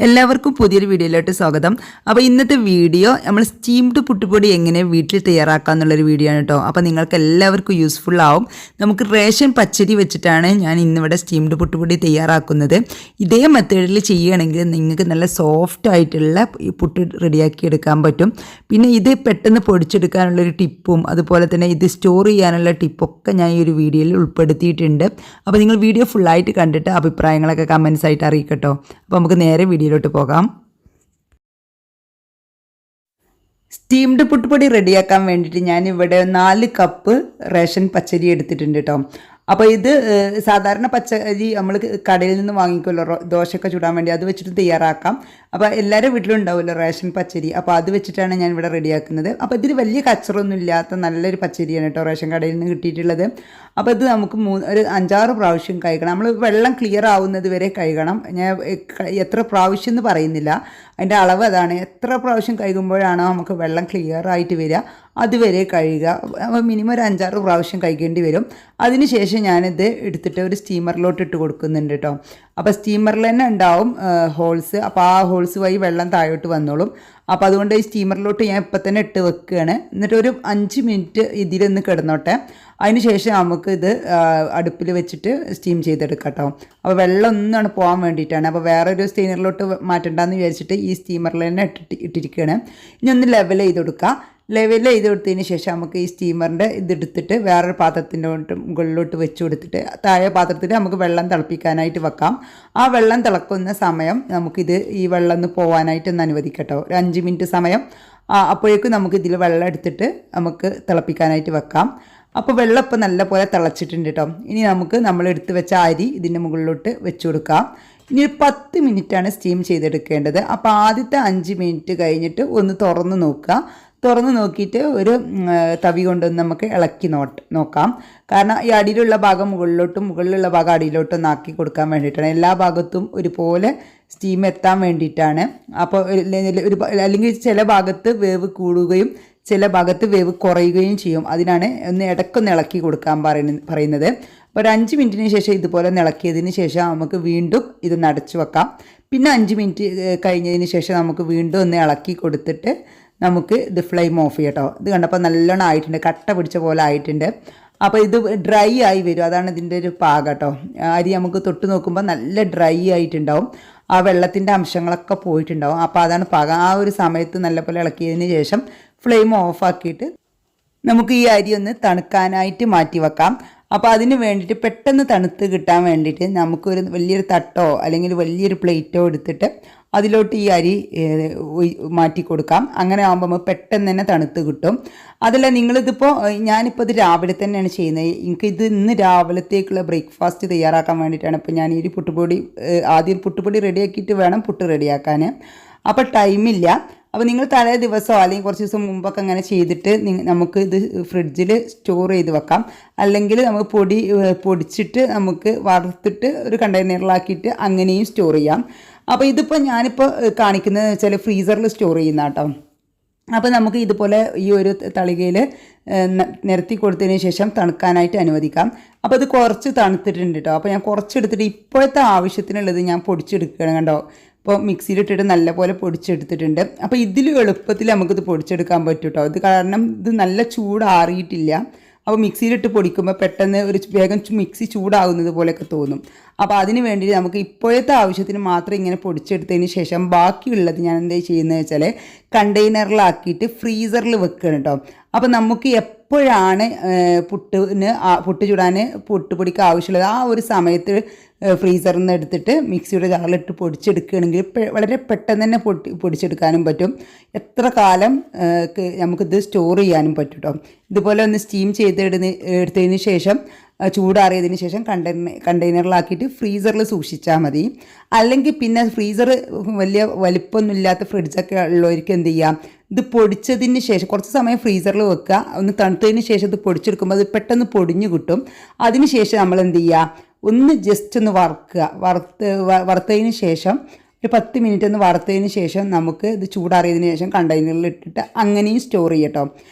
എല്ലാവർക്കും പുതിയൊരു വീഡിയോയിലോട്ട് സ്വാഗതം. അപ്പോൾ ഇന്നത്തെ വീഡിയോ നമ്മൾ സ്റ്റീംഡ് പുട്ടുപൊടി എങ്ങനെ വീട്ടിൽ തയ്യാറാക്കാം എന്നുള്ളൊരു വീഡിയോ ആണ് കേട്ടോ. അപ്പോൾ നിങ്ങൾക്ക് എല്ലാവർക്കും യൂസ്ഫുൾ ആവും. നമുക്ക് റേഷൻ പച്ചരി വെച്ചിട്ടാണ് ഞാൻ ഇന്നിവിടെ സ്റ്റീംഡ് പുട്ടുപൊടി തയ്യാറാക്കുന്നത്. ഇതേ മെത്തേഡിൽ ചെയ്യുകയാണെങ്കിൽ നിങ്ങൾക്ക് നല്ല സോഫ്റ്റ് ആയിട്ടുള്ള പുട്ട് റെഡിയാക്കി എടുക്കാൻ പറ്റും. പിന്നെ ഇത് പെട്ടെന്ന് പൊടിച്ചെടുക്കാനുള്ളൊരു ടിപ്പും അതുപോലെ തന്നെ ഇത് സ്റ്റോർ ചെയ്യാനുള്ള ടിപ്പൊക്കെ ഞാൻ ഈ ഒരു വീഡിയോയിൽ ഉൾപ്പെടുത്തിയിട്ടുണ്ട്. അപ്പോൾ നിങ്ങൾ വീഡിയോ ഫുള്ളായിട്ട് കണ്ടിട്ട് അഭിപ്രായങ്ങളൊക്കെ കമൻസ് ആയിട്ട് അറിയിക്കട്ടോ. അപ്പോൾ നമുക്ക് നേരെ വീഡിയോയിലോട്ട് പോകാം. സ്റ്റീംഡ് പുട്ടുപൊടി റെഡിയാക്കാൻ വേണ്ടിയിട്ട് ഞാനിവിടെ 4 കപ്പ് റേഷൻ പച്ചരി എടുത്തിട്ടുണ്ട് കേട്ടോ. അപ്പോൾ ഇത് സാധാരണ പച്ചരി നമ്മൾ കടയിൽ നിന്ന് വാങ്ങിക്കുമല്ലോ ദോശയൊക്കെ ചുടാൻ വേണ്ടി, അത് വെച്ചിട്ട് തയ്യാറാക്കാം. അപ്പോൾ എല്ലാവരും വീട്ടിലും ഉണ്ടാവുമല്ലോ റേഷൻ പച്ചരി, അപ്പോൾ അത് വെച്ചിട്ടാണ് ഞാൻ ഇവിടെ റെഡിയാക്കുന്നത്. അപ്പോൾ ഇതിൽ വലിയ കച്ചറൊന്നും ഇല്ലാത്ത നല്ലൊരു പച്ചരിയാണ് കേട്ടോ റേഷൻ കടയിൽ നിന്ന് കിട്ടിയിട്ടുള്ളത്. അപ്പോൾ ഇത് നമുക്ക് ഒരു 5-6 പ്രാവശ്യം കഴുകണം. നമ്മൾ വെള്ളം ക്ലിയർ ആവുന്നത് വരെ കഴുകണം. ഞാൻ എത്ര പ്രാവശ്യം എന്ന് പറയുന്നില്ല, അതിൻ്റെ അളവ് അതാണ്. എത്ര പ്രാവശ്യം കഴുകുമ്പോഴാണോ നമുക്ക് വെള്ളം ക്ലിയർ ആയിട്ട് വരിക അതുവരെ കഴുകുക. അപ്പോൾ മിനിമം ഒരു 5-6 പ്രാവശ്യം കഴുകേണ്ടി വരും. അതിനുശേഷം ഞാനിത് എടുത്തിട്ട് ഒരു സ്റ്റീമറിലോട്ട് ഇട്ട് കൊടുക്കുന്നുണ്ട് കേട്ടോ. അപ്പോൾ സ്റ്റീമറിൽ തന്നെ ഉണ്ടാവും ഹോൾസ്. അപ്പോൾ ആ ഹോൾസ് വഴി വെള്ളം താഴോട്ട് വന്നോളും. അപ്പോൾ അതുകൊണ്ട് ഈ സ്റ്റീമറിലോട്ട് ഞാൻ ഇപ്പം തന്നെ ഇട്ട് വെക്കുകയാണ്. എന്നിട്ട് ഒരു 5 മിനിറ്റ് ഇതിലൊന്ന് കിടന്നോട്ടെ. അതിന് ശേഷം നമുക്ക് ഇത് അടുപ്പിൽ വെച്ചിട്ട് സ്റ്റീം ചെയ്തെടുക്കാം കേട്ടോ. അപ്പോൾ വെള്ളം ഒന്നാണ് പോകാൻ വേണ്ടിയിട്ടാണ്. അപ്പോൾ വേറൊരു സ്റ്റീമറിലോട്ട് മാറ്റണ്ടെന്ന് വിചാരിച്ചിട്ട് ഈ സ്റ്റീമറിൽ തന്നെ ഇട്ടിരിക്കുകയാണ്. ഇനി ഒന്ന് ലെവൽ ചെയ്ത് കൊടുക്കുക. ലെവൽ ചെയ്ത് കൊടുത്തതിന് ശേഷം നമുക്ക് ഈ സ്റ്റീമറിൻ്റെ ഇതെടുത്തിട്ട് വേറൊരു പാത്രത്തിൻ്റെ മുകളിലോട്ട് വെച്ച് കൊടുത്തിട്ട് താഴെ പാത്രത്തിൽ നമുക്ക് വെള്ളം തിളപ്പിക്കാനായിട്ട് വെക്കാം. ആ വെള്ളം തിളക്കുന്ന സമയം നമുക്കിത് ഈ വെള്ളം ഒന്ന് പോകാനായിട്ട് ഒന്ന് അനുവദിക്കട്ടോ. ഒരു 5 മിനിറ്റ് സമയം. അപ്പോഴേക്കും നമുക്ക് ഇതിൽ വെള്ളം എടുത്തിട്ട് നമുക്ക് തിളപ്പിക്കാനായിട്ട് വെക്കാം. അപ്പോൾ വെള്ളം ഇപ്പോൾ നല്ലപോലെ തിളച്ചിട്ടുണ്ട് കേട്ടോ. ഇനി നമുക്ക് നമ്മൾ എടുത്ത് വെച്ച അരി ഇതിൻ്റെ മുകളിലോട്ട് വെച്ച് കൊടുക്കാം. ഇനി 10 മിനിറ്റാണ് സ്റ്റീം ചെയ്തെടുക്കേണ്ടത്. അപ്പോൾ ആദ്യത്തെ 5 മിനിറ്റ് കഴിഞ്ഞിട്ട് ഒന്ന് തുറന്ന് നോക്കുക. തുറന്ന് നോക്കിയിട്ട് ഒരു തവി കൊണ്ടൊന്ന് നമുക്ക് ഇളക്കി നോക്കാം. കാരണം ഈ അടിയിലുള്ള ഭാഗം മുകളിലോട്ടും മുകളിലുള്ള ഭാഗം അടിയിലോട്ടും ഒന്ന് ആക്കി കൊടുക്കാൻ വേണ്ടിയിട്ടാണ്. എല്ലാ ഭാഗത്തും ഒരുപോലെ സ്റ്റീം എത്താൻ വേണ്ടിയിട്ടാണ്. അപ്പോൾ അല്ലെങ്കിൽ ചില ഭാഗത്ത് വേവ് കൂടുകയും ചില ഭാഗത്ത് വേവ് കുറയുകയും ചെയ്യും. അതിനാണ് ഒന്ന് ഇടയ്ക്കൊന്ന് ഇളക്കി കൊടുക്കാൻ പറയുന്നത്. അപ്പോൾ ഒരു 5 മിനിറ്റിന് ശേഷം ഇതുപോലെ ഒന്ന് ഇളക്കിയതിന് ശേഷം നമുക്ക് വീണ്ടും ഇതൊന്ന് അടച്ചു വെക്കാം. പിന്നെ 5 മിനിറ്റ് കഴിഞ്ഞതിന് ശേഷം നമുക്ക് വീണ്ടും ഒന്ന് ഇളക്കി കൊടുത്തിട്ട് നമുക്ക് ഇത് ഫ്ലെയിം ഓഫ് ചെയ്യാം കേട്ടോ. ഇത് കണ്ടപ്പോൾ നല്ലോണം ആയിട്ടുണ്ട്, കട്ട പിടിച്ച പോലെ ആയിട്ടുണ്ട്. അപ്പോൾ ഇത് ഡ്രൈ ആയി വരും, അതാണ് ഇതിൻ്റെ ഒരു പാകം കേട്ടോ. അരി നമുക്ക് തൊട്ട് നോക്കുമ്പോൾ നല്ല ഡ്രൈ ആയിട്ടുണ്ടാവും, ആ വെള്ളത്തിൻ്റെ അംശങ്ങളൊക്കെ പോയിട്ടുണ്ടാവും. അപ്പോൾ അതാണ് പാകം. ആ ഒരു സമയത്ത് നല്ലപോലെ ഇളക്കിയതിന് ശേഷം ഫ്ലെയിം ഓഫാക്കിയിട്ട് നമുക്ക് ഈ അരി ഒന്ന് തണുക്കാനായിട്ട് മാറ്റി വെക്കാം. അപ്പോൾ അതിന് വേണ്ടിയിട്ട് പെട്ടെന്ന് തണുത്ത് കിട്ടാൻ വേണ്ടിയിട്ട് നമുക്കൊരു വലിയൊരു തട്ടോ അല്ലെങ്കിൽ വലിയൊരു പ്ലേറ്റോ എടുത്തിട്ട് അതിലോട്ട് ഈ അരി മാറ്റി കൊടുക്കാം. അങ്ങനെ ആകുമ്പോൾ നമുക്ക് പെട്ടെന്ന് തന്നെ തണുത്ത് കിട്ടും. അതല്ല ഞാനിപ്പോൾ ഇത് രാവിലെ തന്നെയാണ് ചെയ്യുന്നത്. എനിക്കിത് ഇന്ന് രാവിലത്തേക്കുള്ള ബ്രേക്ക്ഫാസ്റ്റ് തയ്യാറാക്കാൻ വേണ്ടിയിട്ടാണ്. ഇപ്പോൾ ഞാൻ ഈ ആദ്യം പുട്ടുപൊടി റെഡിയാക്കിയിട്ട് വേണം പുട്ട് റെഡിയാക്കാൻ. അപ്പോൾ ടൈമില്ല. അപ്പോൾ നിങ്ങൾ തലേ ദിവസമോ അല്ലെങ്കിൽ കുറച്ച് ദിവസം മുമ്പൊക്കെ അങ്ങനെ ചെയ്തിട്ട് നമുക്ക് ഇത് ഫ്രിഡ്ജിൽ സ്റ്റോർ ചെയ്ത് വെക്കാം. അല്ലെങ്കിൽ നമുക്ക് പൊടിച്ചിട്ട് നമുക്ക് വറുത്തിട്ട് ഒരു കണ്ടെയ്നറിലാക്കിയിട്ട് അങ്ങനെയും സ്റ്റോർ ചെയ്യാം. അപ്പോൾ ഞാനിപ്പോൾ കാണിക്കുന്നത് വെച്ചാൽ ഫ്രീസറിൽ സ്റ്റോർ ചെയ്യുന്ന കേട്ടോ. അപ്പോൾ നമുക്ക് ഇതുപോലെ ഈ ഒരു തളികയിൽ നിരത്തി കൊടുത്തതിന് ശേഷം തണുക്കാനായിട്ട് അനുവദിക്കാം. അപ്പോൾ ഇത് കുറച്ച് തണുത്തിട്ടുണ്ട് കേട്ടോ. അപ്പോൾ ഞാൻ കുറച്ചെടുത്തിട്ട് ഇപ്പോഴത്തെ ആവശ്യത്തിനുള്ളത് ഞാൻ പൊടിച്ചെടുക്കുകയാണ് കണ്ടോ. ഇപ്പോൾ മിക്സിയിലിട്ടിട്ട് നല്ലപോലെ പൊടിച്ചെടുത്തിട്ടുണ്ട്. അപ്പോൾ ഇതിൽ എളുപ്പത്തിൽ നമുക്കിത് പൊടിച്ചെടുക്കാൻ പറ്റും കേട്ടോ. ഇത് കാരണം ഇത് നല്ല ചൂടാറിയിട്ടില്ല. അപ്പോൾ മിക്സിയിലിട്ട് പൊടിക്കുമ്പോൾ പെട്ടെന്ന് വേഗം മിക്സി ചൂടാകുന്നത് പോലെയൊക്കെ തോന്നും. അപ്പോൾ അതിന് വേണ്ടി നമുക്ക് ഇപ്പോഴത്തെ ആവശ്യത്തിന് മാത്രം ഇങ്ങനെ പൊടിച്ചെടുത്തതിന് ശേഷം ബാക്കിയുള്ളത് ഞാൻ എന്താ ചെയ്യുന്നത് വെച്ചാൽ കണ്ടെയ്നറിലാക്കിയിട്ട് ഫ്രീസറിൽ വെക്കുകയാണ് കേട്ടോ. അപ്പോൾ നമുക്ക് എപ്പോഴാണ് പുട്ട് ചുടാൻ പുട്ടുപൊടിക്ക് ആവശ്യമുള്ളത് ആ ഒരു സമയത്ത് ഫ്രീസറിൽ നിന്ന് എടുത്തിട്ട് മിക്സിയുടെ ജാറിലിട്ട് പൊടിച്ചെടുക്കുകയാണെങ്കിൽ വളരെ പെട്ടെന്ന് തന്നെ പൊടിച്ചെടുക്കാനും പറ്റും. എത്ര കാലം നമുക്കിത് സ്റ്റോർ ചെയ്യാനും പറ്റും കേട്ടോ. ഇതുപോലെ ഒന്ന് സ്റ്റീം എടുത്തതിന് ശേഷം ചൂടാറിയതിന് ശേഷം കണ്ടെയ്നറിലാക്കിയിട്ട് ഫ്രീസറിൽ സൂക്ഷിച്ചാൽ മതി. അല്ലെങ്കിൽ പിന്നെ ഫ്രീസർ വലിയ വലിപ്പമൊന്നുമില്ലാത്ത ഫ്രിഡ്ജൊക്കെ ഉള്ളവർക്ക് എന്ത് ചെയ്യാം, ഇത് പൊടിച്ചതിന് ശേഷം കുറച്ച് സമയം ഫ്രീസറിൽ വെക്കുക. ഒന്ന് തണുത്തതിന് ശേഷം ഇത് പൊടിച്ചെടുക്കുമ്പോൾ അത് പെട്ടെന്ന് പൊടിഞ്ഞു കിട്ടും. അതിന് ശേഷം നമ്മൾ എന്ത് ചെയ്യുക, ഒന്ന് ജസ്റ്റ് ഒന്ന് വറുത്തതിന് ശേഷം ഒരു 10 മിനിറ്റ് ഒന്ന് വറുത്തതിന് ശേഷം നമുക്ക് ഇത് ചൂടാറിയതിന് ശേഷം കണ്ടെയ്നറിൽ ഇട്ടിട്ട് അങ്ങനെയും സ്റ്റോർ ചെയ്യട്ടോ.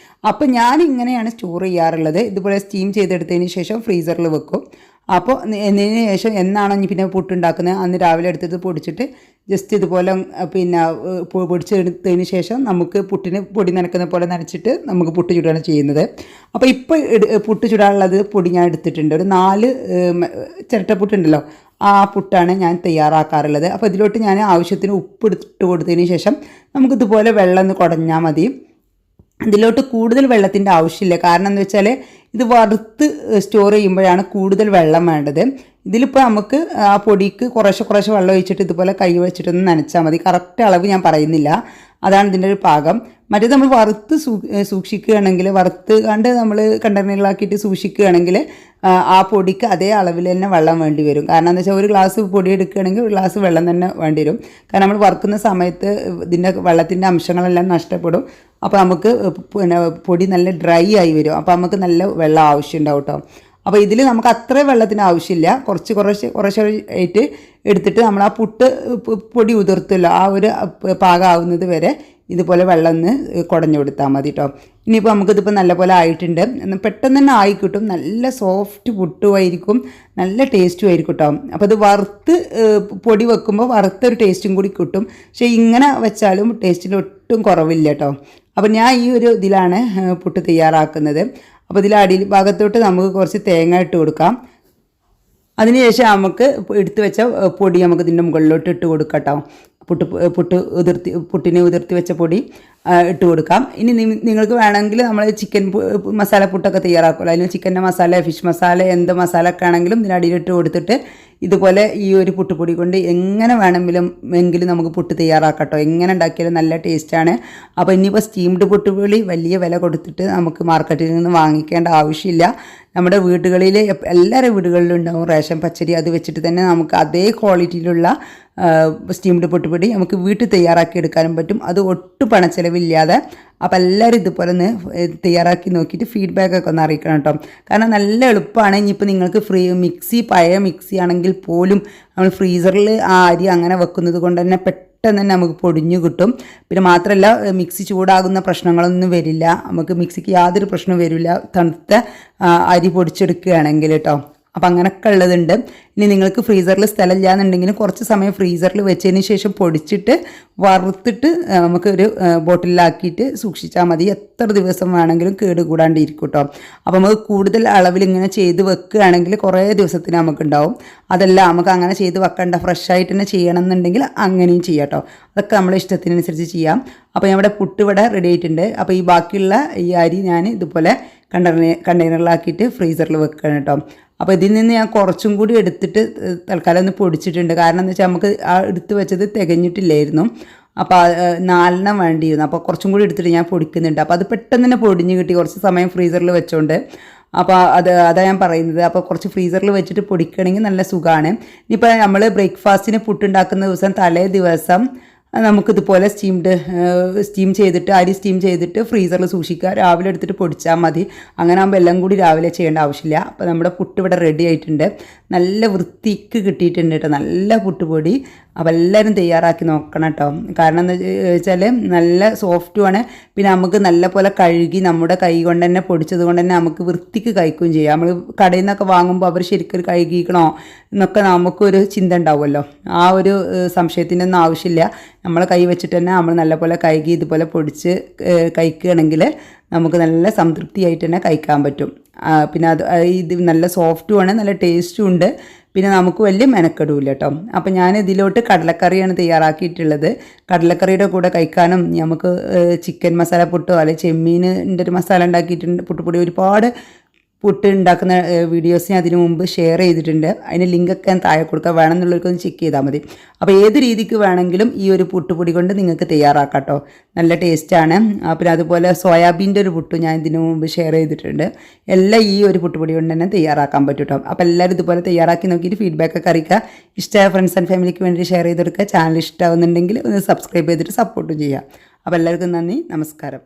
അപ്പോൾ ഞാൻ ഇങ്ങനെയാണ് സ്റ്റോർ ചെയ്യാറുള്ളത്. ഇതുപോലെ സ്റ്റീം ചെയ്തെടുത്തതിന് ശേഷം ഫ്രീസറിൽ വെക്കും. അപ്പോൾ എന്നതിന് ശേഷം എന്നാണോ ഇനി പിന്നെ പുട്ടുണ്ടാക്കുന്നത് അന്ന് രാവിലെ എടുത്തിട്ട് പൊടിച്ചിട്ട് ജസ്റ്റ് ഇതുപോലെ പിന്നെ പൊടിച്ചെടുത്തതിന് ശേഷം നമുക്ക് പുട്ടിന് പൊടി നനക്കുന്ന പോലെ നനച്ചിട്ട് നമുക്ക് പുട്ട് ചുടുകയാണ് ചെയ്യുന്നത്. അപ്പോൾ ഇപ്പോൾ പുട്ട് ചുടാനുള്ളത് പൊടി ഞാൻ എടുത്തിട്ടുണ്ട്. ഒരു 4 ചിരട്ടപ്പുട്ടുണ്ടല്ലോ, ആ പുട്ടാണ് ഞാൻ തയ്യാറാക്കാറുള്ളത്. അപ്പോൾ ഇതിലോട്ട് ഞാൻ ആവശ്യത്തിന് ഉപ്പ് ഇട്ട് കൊടുത്തതിന് ശേഷം നമുക്കിതുപോലെ വെള്ളം ഒന്ന് കുടഞ്ഞാൽ മതി. ഇതിലോട്ട് കൂടുതൽ വെള്ളത്തിൻ്റെ ആവശ്യമില്ല. കാരണം എന്താ വെച്ചാൽ ഇത് വറുത്ത് സ്റ്റോർ ചെയ്യുമ്പോഴാണ് കൂടുതൽ വെള്ളം വേണ്ടത്. ഇതിലിപ്പോൾ നമുക്ക് ആ പൊടിക്ക് കുറേശ്ശെ വെള്ളം ഒഴിച്ചിട്ട് ഇതുപോലെ കൈ വെച്ചിട്ടൊന്ന് നനച്ചാൽ മതി. കറക്റ്റ് അളവ് ഞാൻ പറയുന്നില്ല, അതാണ് ഇതിൻ്റെ ഒരു പാകം. മറ്റേത് നമ്മൾ വറുത്ത് സൂക്ഷിക്കുകയാണെങ്കിൽ, വറുത്ത് കണ്ട് നമ്മൾ കണ്ടെയ്നറിലാക്കിയിട്ട് സൂക്ഷിക്കുകയാണെങ്കിൽ ആ പൊടിക്ക് അതേ അളവിൽ തന്നെ വെള്ളം വേണ്ടി വരും. കാരണം എന്താ വെച്ചാൽ ഒരു ഗ്ലാസ് പൊടി എടുക്കുകയാണെങ്കിൽ ഒരു ഗ്ലാസ് വെള്ളം തന്നെ വേണ്ടി വരും. കാരണം നമ്മൾ വറുക്കുന്ന സമയത്ത് ഇതിൻ്റെ വെള്ളത്തിൻ്റെ അംശങ്ങളെല്ലാം നഷ്ടപ്പെടും. അപ്പോൾ നമുക്ക് പിന്നെ പൊടി നല്ല ഡ്രൈ ആയി വരും. അപ്പോൾ നമുക്ക് നല്ല വെള്ളം ആവശ്യമുണ്ടാവും കേട്ടോ. അപ്പോൾ ഇതിൽ നമുക്ക് അത്ര വെള്ളത്തിന് ആവശ്യമില്ല. കുറച്ചായിട്ട് എടുത്തിട്ട് നമ്മൾ ആ പൊടി ഉതിർത്തല്ലോ, ആ ഒരു പാകമാവുന്നത് വരെ ഇതുപോലെ വെള്ളം ഒന്ന് കുടഞ്ഞു കൊടുത്താൽ മതി കേട്ടോ. ഇനിയിപ്പോൾ നമുക്കിതിപ്പോൾ നല്ലപോലെ ആയിട്ടുണ്ട്. പെട്ടെന്ന് തന്നെ ആയി കിട്ടും. നല്ല സോഫ്റ്റ് പുട്ടുമായിരിക്കും, നല്ല ടേസ്റ്റും ആയിരിക്കും കേട്ടോ. അപ്പോൾ ഇത് വറുത്ത് പൊടി വെക്കുമ്പോൾ വറുത്തൊരു ടേസ്റ്റും കൂടി കിട്ടും. പക്ഷേ ഇങ്ങനെ വെച്ചാലും ടേസ്റ്റിൽ ഒട്ടും കുറവില്ല കേട്ടോ. അപ്പോൾ ഞാൻ ഈ ഒരു ഇതിലാണ് പുട്ട് തയ്യാറാക്കുന്നത്. അപ്പോൾ ഇതിൽ അടിയിൽ ഭാഗത്തോട്ട് നമുക്ക് കുറച്ച് തേങ്ങ ഇട്ട് കൊടുക്കാം. അതിനുശേഷം നമുക്ക് എടുത്ത് വെച്ച പൊടി നമുക്ക് ഇതിൻ്റെ മുകളിലോട്ട് ഇട്ട് കൊടുക്കാം കേട്ടോ. പുട്ടിനെ ഉതിർത്തി വെച്ച പൊടി ഇട്ട് കൊടുക്കാം. ഇനി നിങ്ങൾക്ക് വേണമെങ്കിൽ നമ്മൾ ചിക്കൻ മസാല പുട്ടൊക്കെ തയ്യാറാക്കുമല്ലോ, അതിന് ചിക്കൻ്റെ മസാല, ഫിഷ് മസാല, എന്ത് മസാല ഒക്കെ ആണെങ്കിലും ഇതിനടിയിലിട്ട് കൊടുത്തിട്ട് ഇതുപോലെ ഈ ഒരു പുട്ടുപൊടി കൊണ്ട് എങ്ങനെ വേണമെങ്കിലും നമുക്ക് പുട്ട് തയ്യാറാക്കാം കേട്ടോ. എങ്ങനെ ഉണ്ടാക്കിയാലും നല്ല ടേസ്റ്റാണ്. അപ്പോൾ ഇനിയിപ്പോൾ സ്റ്റീംഡ് പുട്ടുപൊടി വലിയ വില കൊടുത്തിട്ട് നമുക്ക് മാർക്കറ്റിൽ നിന്ന് വാങ്ങിക്കേണ്ട ആവശ്യമില്ല. നമ്മുടെ വീടുകളിൽ എല്ലാവരുടെ വീടുകളിലും ഉണ്ടാവും റേഷൻ പച്ചരി. അത് വെച്ചിട്ട് തന്നെ നമുക്ക് അതേ ക്വാളിറ്റിയിലുള്ള സ്റ്റീംഡ് പുട്ടുപൊടി നമുക്ക് വീട്ടിൽ തയ്യാറാക്കി എടുക്കാനും പറ്റും. അത് ഒട്ടും പണച്ചെലവില്ലാതെ. അപ്പോൾ എല്ലാവരും ഇതുപോലെ ഒന്ന് തയ്യാറാക്കി നോക്കിയിട്ട് ഫീഡ്ബാക്കൊക്കെ ഒന്ന് അറിയിക്കണം കേട്ടോ. കാരണം നല്ല എളുപ്പമാണ്. ഇനിയിപ്പോൾ നിങ്ങൾക്ക് പഴയ മിക്സി ആണെങ്കിൽ പോലും നമ്മൾ ഫ്രീസറിൽ ആ അരി അങ്ങനെ വെക്കുന്നത് കൊണ്ട് തന്നെ പെട്ടെന്ന് തന്നെ നമുക്ക് പൊടിഞ്ഞു കിട്ടും. പിന്നെ മാത്രമല്ല മിക്സി ചൂടാകുന്ന പ്രശ്നങ്ങളൊന്നും വരില്ല. നമുക്ക് മിക്സിക്ക് യാതൊരു പ്രശ്നവും വരില്ല തണുത്ത അരി പൊടിച്ചെടുക്കുകയാണെങ്കിൽ കേട്ടോ. അപ്പോൾ അങ്ങനെയൊക്കെ ഉള്ളതുണ്ട്. ഇനി നിങ്ങൾക്ക് ഫ്രീസറിൽ സ്ഥലമില്ല എന്നുണ്ടെങ്കിൽ കുറച്ച് സമയം ഫ്രീസറിൽ വെച്ചതിന് ശേഷം പൊടിച്ചിട്ട് വറുത്തിട്ട് നമുക്കൊരു ബോട്ടിലാക്കിയിട്ട് സൂക്ഷിച്ചാൽ മതി. എത്ര ദിവസം വേണമെങ്കിലും കേടുകൂടാണ്ടിരിക്കും കേട്ടോ. അപ്പോൾ നമുക്ക് കൂടുതൽ അളവിൽ ഇങ്ങനെ ചെയ്ത് വെക്കുകയാണെങ്കിൽ കുറേ ദിവസത്തിന് നമുക്കുണ്ടാവും. അതല്ല നമുക്ക് അങ്ങനെ ചെയ്ത് വെക്കേണ്ട, ഫ്രഷായിട്ട് തന്നെ ചെയ്യണം എന്നുണ്ടെങ്കിൽ അങ്ങനെയും ചെയ്യാം കേട്ടോ. അതൊക്കെ നമ്മളെ ഇഷ്ടത്തിനനുസരിച്ച് ചെയ്യാം. അപ്പോൾ നമ്മുടെ പുട്ട് ഇവിടെ റെഡി ആയിട്ടുണ്ട്. അപ്പോൾ ഈ ബാക്കിയുള്ള ഈ അരി ഞാൻ ഇതുപോലെ കണ്ടെയ്നറിലാക്കിയിട്ട് ഫ്രീസറിൽ വെക്കുകയാണ് കേട്ടോ. അപ്പോൾ ഇതിൽ നിന്ന് ഞാൻ കുറച്ചും കൂടി എടുത്തിട്ട് തൽക്കാലം ഒന്ന് പൊടിച്ചിട്ടുണ്ട്. കാരണം എന്താ വെച്ചാൽ നമുക്ക് ആ എടുത്ത് വെച്ചത് തികഞ്ഞിട്ടില്ലായിരുന്നു. അപ്പോൾ 4 വേണ്ടിയിരുന്നു. അപ്പോൾ കുറച്ചും കൂടി എടുത്തിട്ട് ഞാൻ പൊടിക്കുന്നുണ്ട്. അപ്പോൾ അത് പെട്ടെന്ന് തന്നെ പൊടിഞ്ഞ് കിട്ടി, കുറച്ച് സമയം ഫ്രീസറിൽ വെച്ചോണ്ട്. അപ്പോൾ അതാണ് ഞാൻ പറയുന്നത്. അപ്പോൾ കുറച്ച് ഫ്രീസറിൽ വെച്ചിട്ട് പൊടിക്കണമെങ്കിൽ നല്ല സുഖമാണ്. ഇനിയിപ്പോൾ നമ്മൾ ബ്രേക്ക്ഫാസ്റ്റിന് പുട്ടുണ്ടാക്കുന്ന ദിവസം തലേ ദിവസം നമുക്കിതുപോലെ സ്റ്റീം ചെയ്തിട്ട് അരി സ്റ്റീം ചെയ്തിട്ട് ഫ്രീസറിൽ സൂക്ഷിക്കുക. രാവിലെ എടുത്തിട്ട് പൊടിച്ചാൽ മതി. അങ്ങനെ ആകുമ്പോൾ എല്ലാം കൂടി രാവിലെ ചെയ്യേണ്ട ആവശ്യമില്ല. അപ്പോൾ നമ്മുടെ പുട്ട് ഇവിടെ റെഡി ആയിട്ടുണ്ട്. നല്ല വൃത്തിക്ക് കിട്ടിയിട്ടുണ്ട് കേട്ടോ, നല്ല പുട്ടുപൊടി. അപ്പോൾ എല്ലാവരും തയ്യാറാക്കി നോക്കണം കേട്ടോ. കാരണം എന്താ വെച്ചാൽ നല്ല സോഫ്റ്റുമാണ്. പിന്നെ നമുക്ക് നല്ല പോലെ കഴുകി നമ്മുടെ കൈ കൊണ്ട് തന്നെ പൊടിച്ചത് കൊണ്ട് തന്നെ നമുക്ക് വൃത്തിക്ക് കഴിക്കുകയും ചെയ്യാം. നമ്മൾ കടയിൽ നിന്നൊക്കെ വാങ്ങുമ്പോൾ അവർ ശരിക്കും കഴുകിക്കണോ എന്നൊക്കെ നമുക്കൊരു ചിന്ത ഉണ്ടാവുമല്ലോ. ആ ഒരു സംശയത്തിൻ്റെ ഒന്നും ആവശ്യമില്ല. നമ്മൾ കൈ വെച്ചിട്ട് തന്നെ നമ്മൾ നല്ലപോലെ കഴുകി ഇതുപോലെ പൊടിച്ച് കഴിക്കുകയാണെങ്കിൽ നമുക്ക് നല്ല സംതൃപ്തിയായിട്ട് തന്നെ കഴിക്കാൻ പറ്റും. പിന്നെ ഇത് നല്ല സോഫ്റ്റുമാണ്, നല്ല ടേസ്റ്റും ഉണ്ട്. പിന്നെ നമുക്ക് വലിയ മെനക്കെടുമില്ല കേട്ടോ. അപ്പോൾ ഞാൻ ഇതിലോട്ട് കടലക്കറിയാണ് തയ്യാറാക്കിയിട്ടുള്ളത്. കടലക്കറിയുടെ കൂടെ കഴിക്കാനും നമുക്ക് ചിക്കൻ മസാല പുട്ടോ അല്ലെങ്കിൽ ചെമ്മീനിൻ്റെ ഒരു മസാല ഉണ്ടാക്കിയിട്ടുണ്ട്. പുട്ടുപൊടി ഒരുപാട് പുട്ട് ഉണ്ടാക്കുന്ന വീഡിയോസ് ഞാൻ അതിനു മുമ്പ് ഷെയർ ചെയ്തിട്ടുണ്ട്. അതിന് ലിങ്കൊക്കെ ഞാൻ താഴെ കൊടുക്കുക, വേണമെന്നുള്ളവർക്കൊന്ന് ചെക്ക് ചെയ്താൽ മതി. അപ്പോൾ ഏത് രീതിക്ക് വേണമെങ്കിലും ഈ ഒരു പുട്ടുപൊടി കൊണ്ട് നിങ്ങൾക്ക് തയ്യാറാക്കാം കേട്ടോ. നല്ല ടേസ്റ്റാണ്. പിന്നെ അതുപോലെ സോയാബീൻ്റെ ഒരു പുട്ട് ഞാൻ ഇതിനു മുമ്പ് ഷെയർ ചെയ്തിട്ടുണ്ട്. എല്ലാം ഈ ഒരു പുട്ടുപൊടി കൊണ്ട് തന്നെ തയ്യാറാക്കാൻ പറ്റും കേട്ടോ. അപ്പോൾ എല്ലാവരും ഇതുപോലെ തയ്യാറാക്കി നോക്കിയിട്ട് ഫീഡ്ബാക്കൊക്കെ അറിയിക്കുക. ഇഷ്ടമായ ഫ്രണ്ട്സ് ആൻഡ് ഫാമിലിക്ക് വേണ്ടി ഷെയർ ചെയ്ത് കൊടുക്കുക. ചാനൽ ഇഷ്ടമാവുന്നുണ്ടെങ്കിൽ ഒന്ന് സബ്സ്ക്രൈബ് ചെയ്തിട്ട് സപ്പോർട്ടും ചെയ്യുക. അപ്പോൾ എല്ലാവർക്കും നന്ദി, നമസ്കാരം.